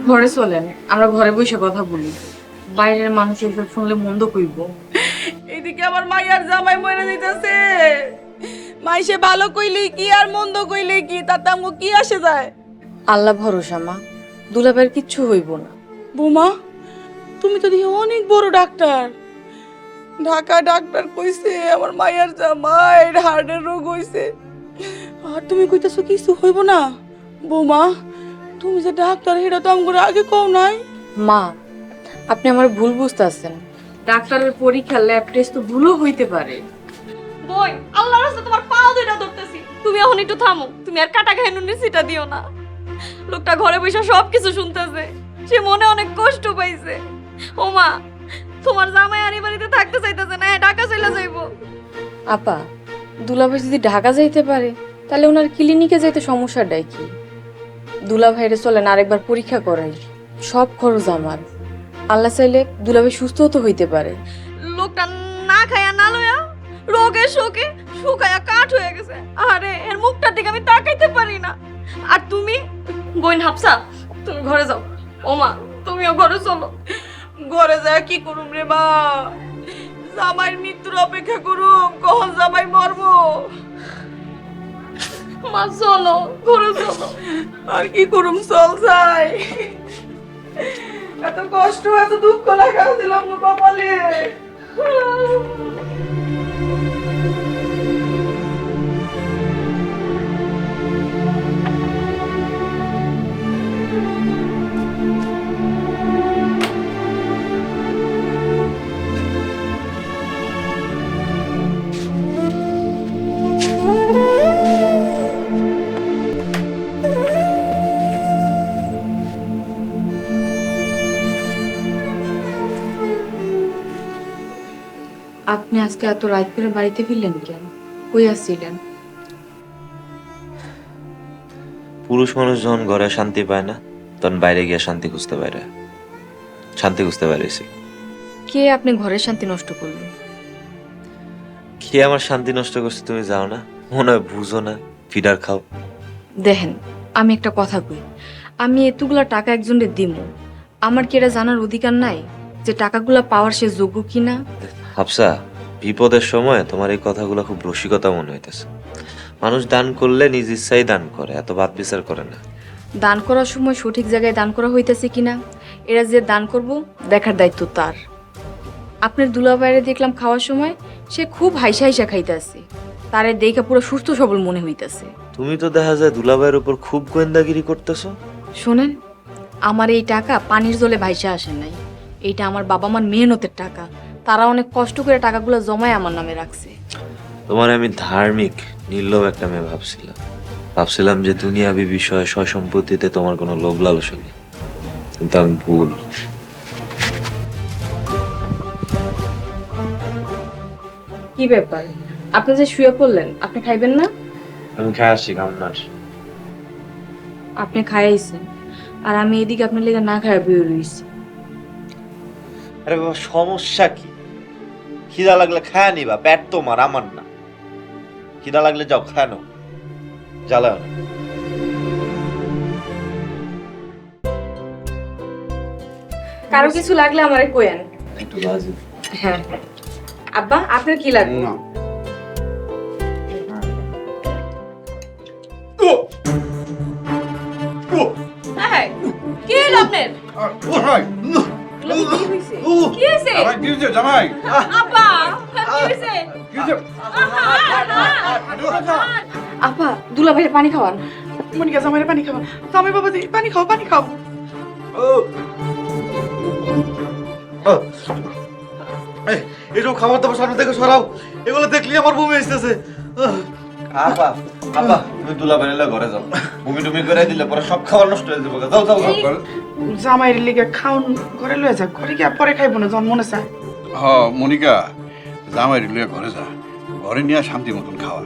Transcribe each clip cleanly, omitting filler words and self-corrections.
ঘরে চলেন, আমরা ঘরে বসে কথা বলি। বাইরের মানুষ এসব শুনলে মন্দ কইব। এদিকে আমার মাইয়ার জামাই মরে যাইতেছে। মাইসে ভালো কইলে কি আর মন্দ কইলে কি, তাতে আমগো কি আসে যায়? আল্লাহ ভরসা মা, দুলাভাইয়ের কিচ্ছু হইব না। বৌমা, তুমি তো দেখি অনেক বড় ডাক্তার। ঢাকা ডাক্তার কইছে আমার মাইয়ার জামাইয়ের হার্টের রোগ হইছে, আর তুমি কইতাছো কিছু হইব না? বৌমা, তুমি যে ডাক্তার সেটা তো আমগো আগে কও নাই। মা, আপনি আমার ভুল বুঝতেছেন। ডাক্তারের পরীক্ষা ল্যাব টেস্ট তো ভুলও হইতে পারে। বই আল্লাহর রাস্তায় তোমার পাও দুইটা ধরতেছি, তুমি এখন একটু থামো। তুমি আর কাটা ঘাইনুনি সিটা দিও না। লোকটা ঘরে বসে সবকিছু শুনতেছে, সে মনে অনেক কষ্ট পাইছে। ও মা, তোমার জামাই আর এই বাড়িতে থাকতে চাইতেছে না, ঢাকা চলে যাইবো। আপা, দুলাভাই যদি ঢাকা যাইতে পারে তাহলে ওনার ক্লিনিকে যাইতে সমস্যাটাই কি? দুলাভাইরে চলেন আরেকবার পরীক্ষা করাই, সব খরচ আমার। আল্লাহ চাইলে দুলাভাই সুস্থ তো হইতে পারে। লোকটা না খায়া না লয়া রোগে শোকে শুকায়া কাঠ হয়ে গেছে। আরে এর মুখটার দিকে আমি তাকাইতে পারি না। আর তুমি বোন হাফসা, তুমি ঘরে যাও। ও মা, তুমিও ঘরে চলো। ঘরে যায় কি করুম রে মা? জামাইয়ের মৃত্যুর অপেক্ষা করুম, কখন জামাই মরবো? মা চলো, ঘরে চলো। আর কি করুম, চল যাই। এত কষ্ট এত দুঃখ লাগা দিলাম গো কপালে। আপনি আজকে এত রাত করে বাড়িতে ফিরলেন কেন? কই আসছিলেন? পুরুষ মানুষ যখন ঘরে শান্তি পায় না, তখন বাইরে গিয়ে শান্তি খুঁজতে পারে। শান্তি খুঁজতে পারেছি। কে আপনি ঘরের শান্তি নষ্ট করলেন? কে আমার শান্তি নষ্ট করছে তুমি যাও না? মনে হয় বুঝো না, ফিডার খাও। দেখেন, আমি একটা কথা কই, আমি এতগুলা টাকা একজনকে দিব, আমার কি এটা জানার অধিকার নাই যে টাকাগুলা পাওয়ার সে যোগ্য কিনা? হাফসা, বিপদের সময় তোমার এই কথাগুলো খুব রসিকতা মনে হইতেছে। মানুষ দান করলে নিজ ইচ্ছাই দান করে, এত বাদ বিচার করে না। দান করার সময় সঠিক জায়গায় দান করা হইতেছে কিনা এরা যে দান করব দেখার দায়িত্ব তার। আপনার দুলাভাইরে দেখলাম খাওয়ার সময় সে খুব হাইসা হাইসা খাইতেছে, তারে দেখে পুরো সুস্থ সবল মনে হইতেছে। তুমি তো দেখা যায় দুলাভাইয়ের উপর খুব গোয়েন্দাগিরি করতেছো। শোনেন, আমার এই টাকা পানির জলে ভাইসা আসে নাই, এইটা আমার বাবা মার মেহনতের টাকা। তারা অনেক কষ্ট করে টাকাগুলো জমায় আমার নামে রাখছে। তোমার আমি ধার্মিক নির্লোভ একটা মেয়ে ভাবছিলাম। ভাবছিলাম যে দুনিয়াবি বিষয়ে সয় সম্পত্তিতে তোমার কোনো লোভ লালসা নেই, কিন্তু আমি ভুল। কি ব্যাপার, আপনি যে শুয়ে পড়লেন, আপনি খাইবেন না? আমি খাই আসছি কামনার। আপনি খাইছেন আর আমি এদিকে আপনার লেগে না খাই বের রইছি। আরে বাবা, সমস্যা কি? খিদা লাগলে খায় নিবা, পেট তোমার, আমার না। খিদা লাগলে যাও খায় নাও, জ্বালাও না। কারো কিছু লাগলে আমারে কইেন। একটু বাজি। হ্যাঁ আব্বা, আপনার কি লাগবে? হ্যাঁ, কি হলো আপনার? কি হয়েছে? আপা, কি হয়েছে? আপা, দুলাভাইয়ের পানি খাওয়ান। মনিকা, জামাইয়ের পানি খাওয়া। জামাই বাবাজি, পানি খাও, পানি খাও। এসব খাবার দাবার সামনে থেকে সরাও, এগুলো দেখলি আমার বমি আসতেছে। আপা, আপা, তুমি দুলাভাই নিলে ঘরে যাও। বমি টুমি করে দিলে পরে সব খাবার নষ্ট হয়ে যাবে। যাও যাও যাও। জামাইয়ের লিগে খাওন ঘরে লয়ে যা, ঘরে গিয়া পরে খাইবো না, যখন মনে চায়। মনিকা, জামাই লইয়া ঘরে যা, ঘরে নিয়ে শান্তি মতন খাওয়া।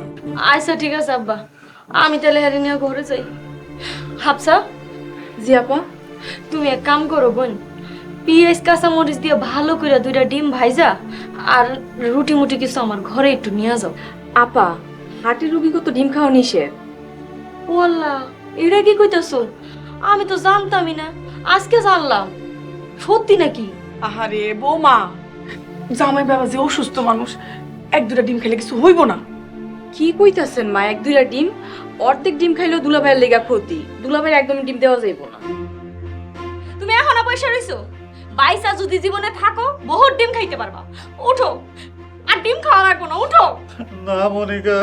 আচ্ছা ঠিক আছে আব্বা, আমি তাহলে হারি নিয়ে ঘরে যাই। হাফসা, জি আপা। তুমি এক কাম করো বোন, পেঁয়াজ কাঁচা মরিচ দিয়ে ভালো করে দুইটা ডিম ভাইজা আর রুটি মুটি কিছু আমার ঘরে একটু নিয়ে যাও। আপা, হার্টের রোগীকে তো ডিম খাওয়া নিষেধ। ও আল্লাহ, এটা কি কইতাছো? আমি তো জানতামই না। আজকে জানলাম সত্যি নাকি? আহারে বৌমা, জামাই বাবা যে অসুস্থ মানুষ, এক দুটা ডিম খেলে কিছু হইব না। কি কইতাছেন মা? এক দুইটা ডিম, অর্ধেক ডিম খাইলেও দুলাভাইয়ের লেগা ক্ষতি। দুলাভাইয়ের একদম ডিম দেওয়া যাইব না। তুমি এখনো পয়সা রইছো? বাইসা যদি জীবনে থাকো বহুত ডিম খাইতে পারবা। উঠো, আর ডিম খাওয়া লাগবো না, উঠো। না মনিকা,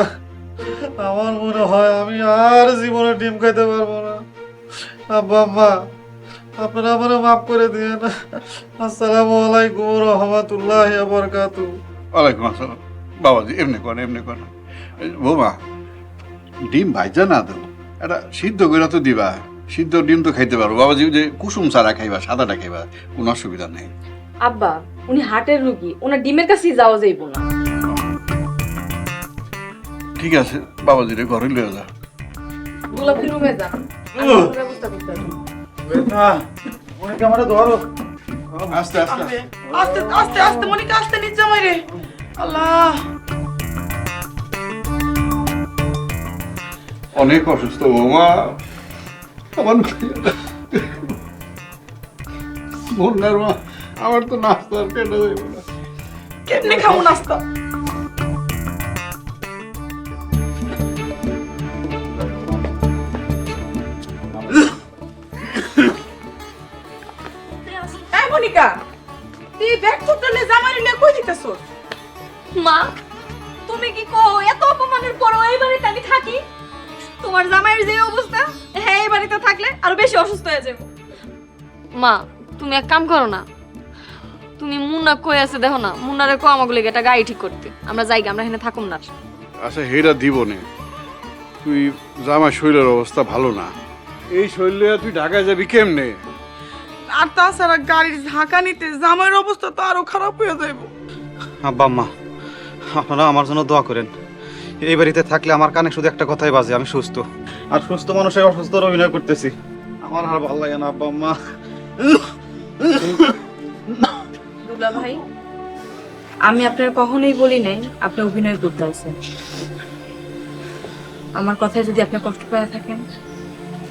আমার মনে হয় আমি আর জীবনে ডিম খাইতে পারবো না। আব্বা আম্মা, আপনারা আমারে মাফ করে দিয়ে না। আসসালামু আলাইকুম রহমতুল্লাহি ওয়া বারাকাতুহু। ওয়ালাইকুম আসসালাম। বাবাজি এমনি করেন, এমনি করেন। বৌমা, ডিম ভাইজা না দেবো, এটা সিদ্ধ করে তো দিবা। সিদ্ধ ডিম তো খাইতে পারবো। বাবাজি যে কুসুম ছাড়া খাইবা, সাদাটা খাইবা, কোনো অসুবিধা নেই। আব্বা, উনি হার্টের রোগী, ওনার ডিমের কাছেই যাওয়া যাইব না। ঠিক আছে, বাবাজি রে ঘরে লয়ে যা। দুলাভাই রুমে যান, আমি ওর ব্যবস্থা করতেছি। বেটা, মনিকা আমারে ধরো। আস্তে আস্তে। আস্তে আস্তে আস্তে মনিকা, আস্তে নিচ জামাই রে। আল্লাহ, অনেক অসুস্থ বৌমা। আমার বন্যার মা, আমার তো নাস্তার পেটে যাইব না। কেমনে খাবো নাস্তা? এই মনিকা, তুই ব্যাগ করতে জামাই নিয়ে কই দিতেছস? মা, তুমি কি কো এত অপমানের পরও এই বাড়িতে আমি থাকি? তোমার জামাইয়ের যে অবস্থা, হ্যাঁ এই বাড়িতে থাকলে আরো বেশি অসুস্থ হয়ে যাবো। মা, তুমি এক কাম করো না, তুমি মুন্না কই আছে দেখো না, মুন্নারে কো আমাগুলো একটা গাড়ি ঠিক করতে, আমরা যাই, আমরা এখানে থাকুম না। আচ্ছা হেরা দিব নে। তুই জামাই শরীরের অবস্থা ভালো না, এই শরীরে তুই ঢাকায় যাবি কেমনে? আর তাছাড়া গাড়ির ঢাকা নিতে জামাইয়ের অবস্থা তো আরো খারাপ হয়ে যাইব। আব্বা আম্মা, আপনারা আমার জন্য দোয়া করেন। এই বাড়িতে থাকলে আমার কানে শুধু একটা কথাই বাজে, আমি সুস্থ। আর সুস্থ মানুষের অসুস্থর অভিনয় করতেছি। আমার আর ভালো লাগে না আব্বা আম্মা। দুলাভাই, আমি আপনার কখনোই বলি নাই আপনি অভিনয় করতে আছেন। আমার কথায় যদি আপনি কষ্ট পেয়ে থাকেন,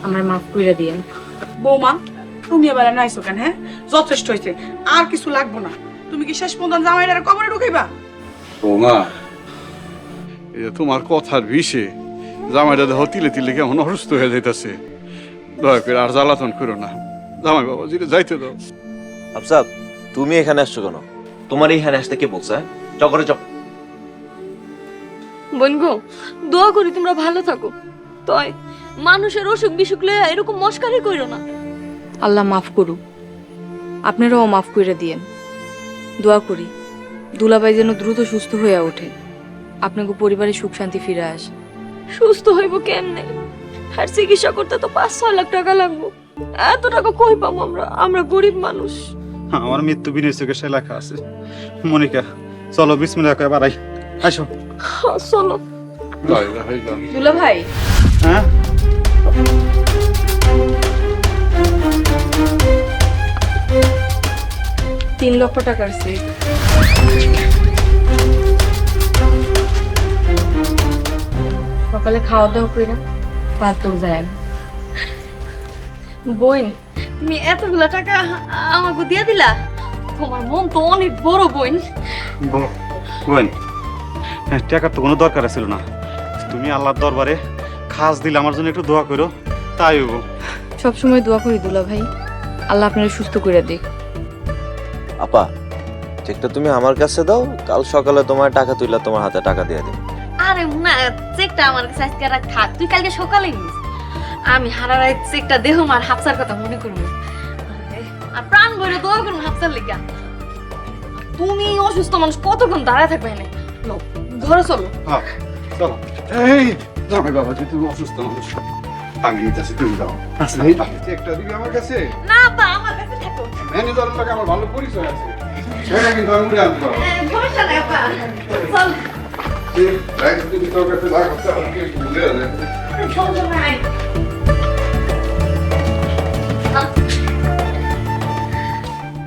আমার মাফ করে দিয়েন। বৌমা, তুমি এবার নাইছো কেন? হ্যাঁ, যথেষ্ট হয়েছে, আর কিছু লাগবো না। তুমি কি শেষ পর্যন্ত জামাইটারে কবরে ঢুকাইবা? বৌমা, এই যে তোমার কথার বিষে জামাইটা দেহ তিলে তিলে কেমন অসুস্থ হয়ে যাইতেছে। দয়া করে আর জ্বালাতন করো না। জামাই বাবা যেটা যাইতে দাও। আফসাব, তুমি এখানে আসছো কেন? তোমার এইখানে আসতে কে বলছে? যাও করে যাও। বোনগো, দোয়া করি তোমরা ভালো থাকো। তয় মানুষের অসুখ বিসুখ লইয়া এরকম মস্কারি কইরো না। আল্লাহ মাফ করুক, আপনারাও মাফ করে দিয়েন। দোয়া করি দুলাভাই যেন দ্রুত সুস্থ হয়ে ওঠে, আপনাকে পরিবারে সুখ শান্তি ফিরে আসে। সুস্থ হইব কেমনে? আর চিকিৎসা করতে তো 5-6 লাখ টাকা লাগবো। এত টাকা কই পাবো আমরা? আমরা গরিব মানুষ। আমার মৃত্যু বিনয় চিকিৎসা লেখা আছে। মনিকা, চলো বিসমিল্লাহ কয়ে বাড়াই। আসো। চলো। দুলাভাই, হ্যাঁ, 3 লক্ষ টাকার চেক। সকালে খাওয়া দাওয়া করে পাঁচজন যায়। বোন, তুমি এতগুলা টাকা আমাকে দিয়ে দিলা? তোমার মন তো অনেক বড় বোন। বোন, টাকার তো কোনো দরকার ছিল না। তুমি আল্লাহর দরবারে খাস দিলে আমার জন্য একটু দোয়া করো, তাই হবো। সবসময় দোয়া করি দুলাভাই, আল্লাহ আপনারা সুস্থ করে দিক। আপা, চেকটা তুমি আমার কাছে দাও, কাল সকালে তোমার টাকা তুইলা তোমার হাতে টাকা দিয়ে দিই। আরে না, চেকটা আমার কাছে আজকে রাত থাক, তুই কালকে সকালে নিস। আমি হারার চেকটা দেহ আর হাফসার কথা মনে করবো, আর প্রাণ ভরে দোয়া করবো হাফসার লেগা। তুমি অসুস্থ মানুষ কতক্ষণ দাঁড়ায় থাকবে এনে? লো, ঘরে চলো। হ্যাঁ, চলো। এই জামাই বাবা যে তুমি অসুস্থ মানুষ, আমি নিতেছি, তুমি দাও। এই চেকটা দিবি আমার কাছে। না বা আমার কাছে থাকো। ম্যানেজারের লোক আমার ভালো পরিচয় আছে, সেটা কিন্তু আমি উড়ে আনতে পারবো। ভরসা নাই আপা, চল। যদি তোর কাছে লাগবে তাহলে একটু ভুলে যাবে। সমস্যা নাই।